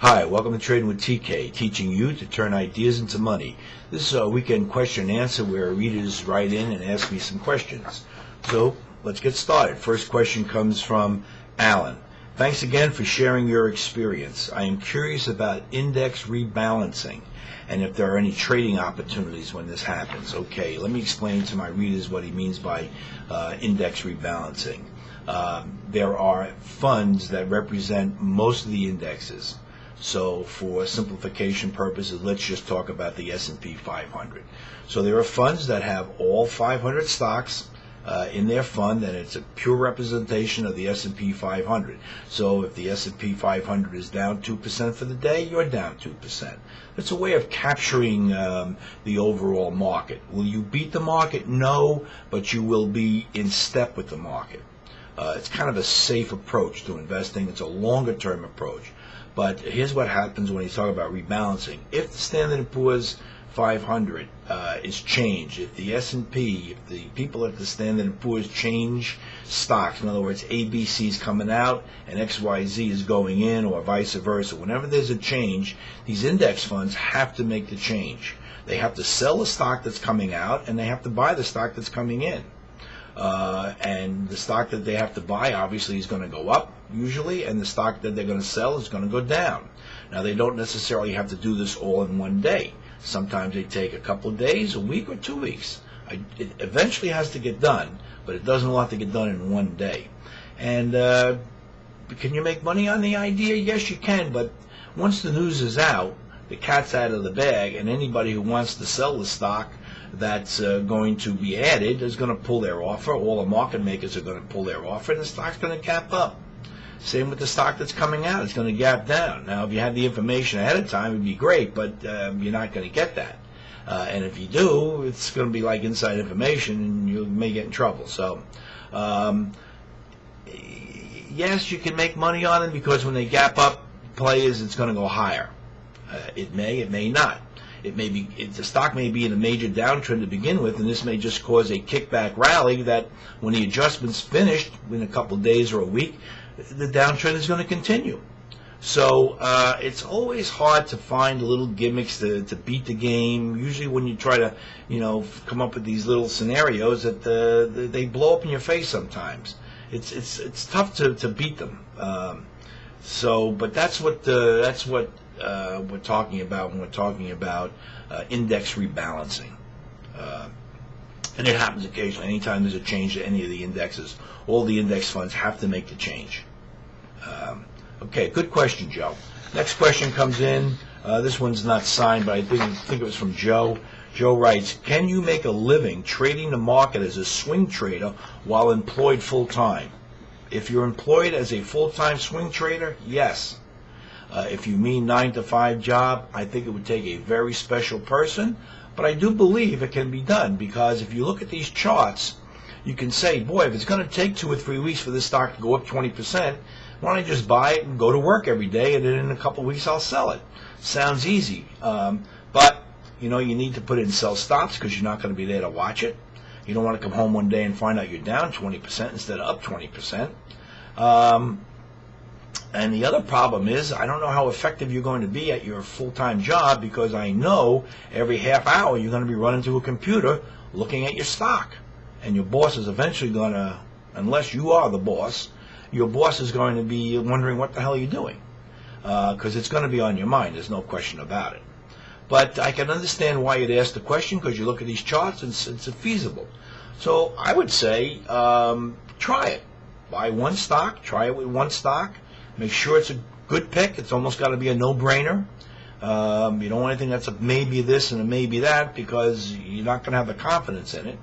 Hi, welcome to Trading with TK, teaching you to turn ideas into money. This is a weekend question and answer where readers write in and ask me some questions. So let's get started. First question comes from Alan. Thanks again for sharing your experience. I am curious about index rebalancing and if there are any trading opportunities when this happens. Okay, let me explain to my readers what he means by index rebalancing. There are funds that represent most of the indexes. So for simplification purposes, let's just talk about the S&P 500. So there are funds that have all 500 stocks in their fund, and it's a pure representation of the S&P 500. So if the S&P 500 is down 2% for the day, you're down 2%. It's a way of capturing the overall market. Will you beat the market? No, but you will be in step with the market. It's kind of a safe approach to investing. It's a longer-term approach. But here's what happens when you talk about rebalancing. If the Standard & Poor's 500 is changed, if the S&P, if the people at the Standard & Poor's change stocks, in other words, ABC is coming out and XYZ is going in, or vice versa, whenever there's a change, these index funds have to make the change. They have to sell the stock that's coming out, and they have to buy the stock that's coming in. And the stock that they have to buy obviously is going to go up usually, and the stock that they're going to sell is going to go down. Now, they don't necessarily have to do this all in one day. Sometimes they take a couple of days, a week, or 2 weeks. It eventually has to get done, but it doesn't have to get done in one day. And can you make money on the idea? Yes, you can, but once the news is out, the cat's out of the bag, and anybody who wants to sell the stock that's going to be added is going to pull their offer. All the market makers are going to pull their offer, and the stock's going to gap up. Same with the stock that's coming out. It's going to gap down. Now, if you had the information ahead of time, it would be great, but you're not going to get that. And if you do, it's going to be like inside information, and you may get in trouble. So, yes, you can make money on them because when they gap up players, it's going to go higher. It may not. The stock may be in a major downtrend to begin with, and this may just cause a kickback rally that when the adjustment's finished in a couple of days or a week, the downtrend is going to continue. So it's always hard to find little gimmicks to beat the game. Usually when you try to, come up with these little scenarios that they blow up in your face sometimes. It's tough to beat them. But that's what we're talking about when we're talking about index rebalancing. And it happens occasionally. Anytime there's a change to any of the indexes, all the index funds have to make the change. Okay, good question, Joe. Next question comes in. This one's not signed, but I think it was from Joe. Joe writes, can you make a living trading the market as a swing trader while employed full-time? If you're employed as a full-time swing trader, yes. If you mean 9-to-5 job, I think it would take a very special person, but I do believe it can be done, because if you look at these charts, you can say, boy, if it's going to take 2 or 3 weeks for this stock to go up 20%, why don't I just buy it and go to work every day, and then in a couple of weeks I'll sell it? Sounds easy, but you need to put in sell stops because you're not going to be there to watch it. You don't want to come home one day and find out you're down 20% instead of up 20%. And the other problem is, I don't know how effective you're going to be at your full-time job, because I know every half hour you're going to be running to a computer looking at your stock. And your boss is eventually going to, unless you are the boss, your boss is going to be wondering what the hell you're doing. Because it's going to be on your mind, there's no question about it. But I can understand why you'd ask the question, because you look at these charts and it's feasible. So I would say, try it. Buy one stock, try it with one stock. Make sure it's a good pick. It's almost got to be a no-brainer. You don't want anything that's a maybe this and a maybe that, because you're not going to have the confidence in it.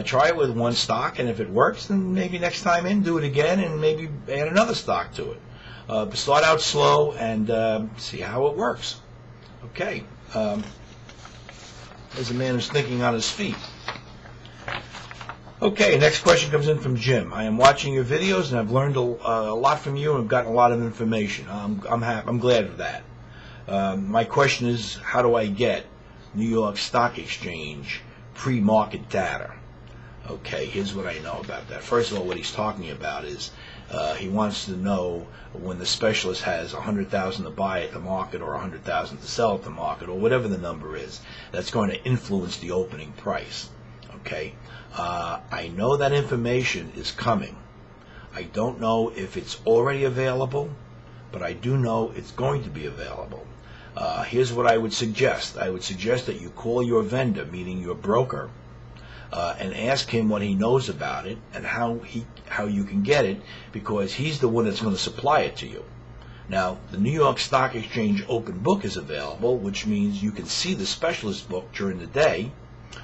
Try it with one stock, and if it works, then maybe next time in, do it again, and maybe add another stock to it. Start out slow and see how it works. Okay. There's a man who's thinking on his feet. Okay, next question comes in from Jim. I am watching your videos, and I've learned a lot from you, and I've gotten a lot of information. I'm happy. I'm glad of that. My question is, how do I get New York Stock Exchange pre-market data? Okay, here's what I know about that. First of all, what he's talking about is He wants to know when the specialist has 100,000 to buy at the market or 100,000 to sell at the market or whatever the number is. That's going to influence the opening price. Okay, I know that information is coming. I don't know if it's already available, but I do know it's going to be available. Here's what I would suggest. I would suggest that you call your vendor, meaning your broker, and ask him what he knows about it and how you can get it, because he's the one that's going to supply it to you. Now, the New York Stock Exchange Open Book is available, which means you can see the specialist book during the day,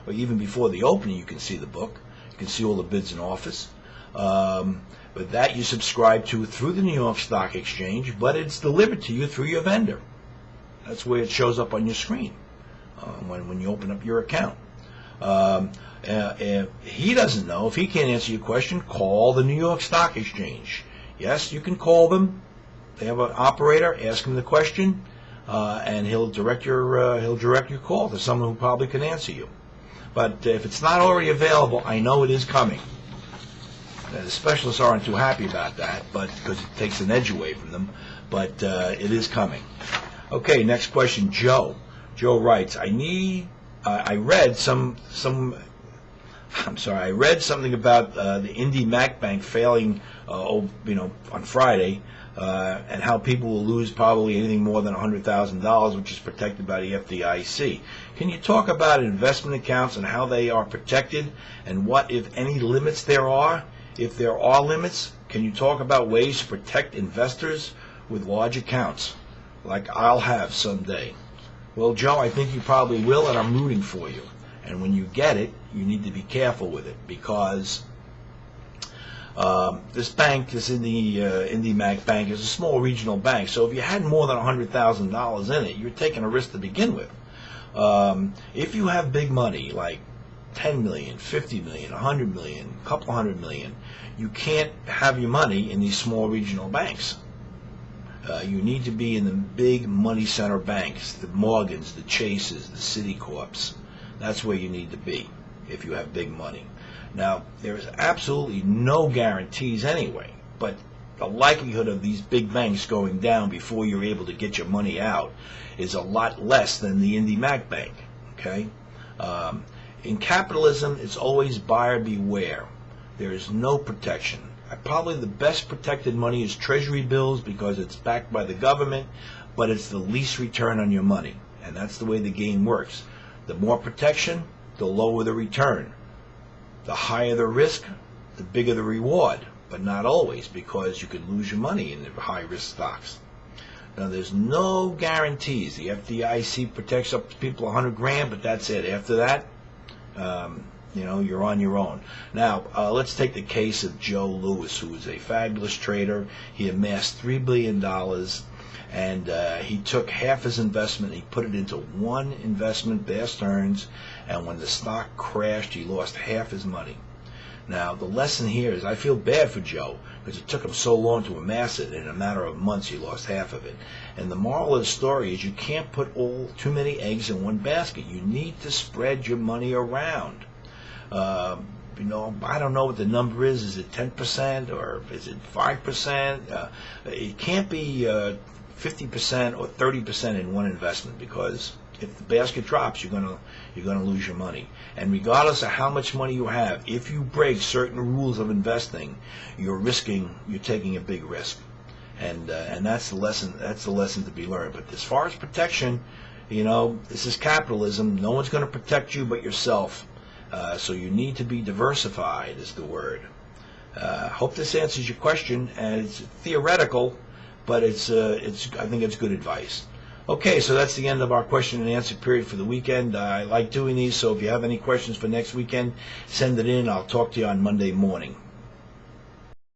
or even before the opening you can see the book. You can see all the bids in office. But that you subscribe to through the New York Stock Exchange, but it's delivered to you through your vendor. That's where it shows up on your screen when you open up your account. If he doesn't know, if he can't answer your question, call the New York Stock Exchange. Yes, you can call them. They have an operator. Ask him the question, and he'll direct your call to someone who probably can answer you. But if it's not already available, I know it is coming. The specialists aren't too happy about that, but because it takes an edge away from them. But it is coming. Okay, next question, Joe. Joe writes, I read I read something about the Indy Mac Bank failing, on Friday, and how people will lose probably anything more than $100,000, which is protected by the FDIC. Can you talk about investment accounts and how they are protected, and what, if any, limits there are? If there are limits, can you talk about ways to protect investors with large accounts, like I'll have someday? Well, Joe, I think you probably will, and I'm rooting for you. And when you get it, you need to be careful with it, because this bank, this Indy Mac Bank, is a small regional bank. So if you had more than $100,000 in it, you're taking a risk to begin with. If you have big money, like 10 million, 50 million, 100 million, a couple hundred million, you can't have your money in these small regional banks. You need to be in the big money center banks, the Morgans, the Chases, the Citicorps. That's where you need to be if you have big money. Now, there's absolutely no guarantees anyway, but the likelihood of these big banks going down before you're able to get your money out is a lot less than the Indy Mac Bank. Okay? In capitalism, it's always buyer beware. There is no protection. Probably the best protected money is Treasury bills, because it's backed by the government, but it's the least return on your money. And that's the way the game works. The more protection, the lower the return. The higher the risk, the bigger the reward. But not always, because you could lose your money in the high-risk stocks. Now, there's no guarantees. The FDIC protects up to people 100 grand, but that's it. After that, you're on your own. Now, let's take the case of Joe Lewis, who is a fabulous trader. He amassed $3 billion, and he took half his investment. He put it into one investment, Bear Stearns, and when the stock crashed, he lost half his money. Now, the lesson here is I feel bad for Joe, because it took him so long to amass it. In a matter of months, he lost half of it. And the moral of the story is you can't put too many eggs in one basket. You need to spread your money around. I don't know what the number is. Is it 10% or is it 5%? It can't be 50% or 30% in one investment, because if the basket drops, you're gonna lose your money. And regardless of how much money you have, if you break certain rules of investing, you're taking a big risk. And that's the lesson. That's the lesson to be learned. But as far as protection, this is capitalism. No one's going to protect you but yourself. So you need to be diversified, is the word. Hope this answers your question. And it's theoretical, but I think it's good advice. Okay, so that's the end of our question and answer period for the weekend. I like doing these, so if you have any questions for next weekend, send it in. I'll talk to you on Monday morning.